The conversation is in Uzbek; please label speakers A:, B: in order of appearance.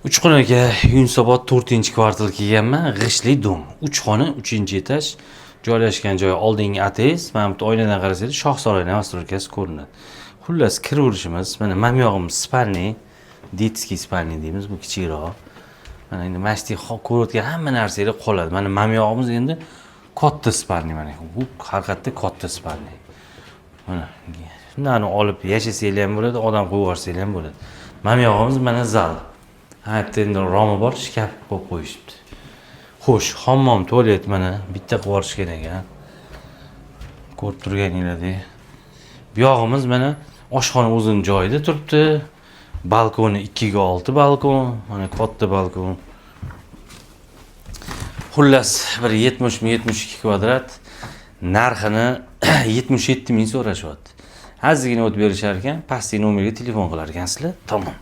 A: Uch xonaga Yunusobod 4-kvartal kelganman. G'ishtli dom. 3 xona, 3-etaj. Joylashgan joyi oldingi ateis. Mana bu oynadan qarasangiz Shohsaroy nostrolkasi ko'rinadi. Xullas kiraverishimiz. Mana mamyog'imiz spalniy, detskiy spalniy deymiz. Bu kichikroq. Mana endi mashti ko'rayotgan hamma narsalar qoladi. Mana mamyog'imiz endi katta spalniy mana. Bu haqiqatda katta spalniy. Mana shundan olib yashasanglar ham bo'ladi, odam qo'yib yuborsanglar ham bo'ladi. Mamyog'imiz mana zal. Ha, endi romi bor, shkaf qo'yib qo'yishibdi. Xo'sh, hammom, tualet mana bitta qilib yuborish kerak ekan. Ko'rib turganinglardek. Bu yog'imiz mana oshxona o'zining joyida turibdi. Balkoni 2 ga 6 balkon, mana katta balkon. Xullas, bir 70-72 kvadrat. Narxini 77 ming so'rashyapti. Hazigina o'tib berishar ekan, pastki nomerga telefon qilar ekansizlar. Tamom.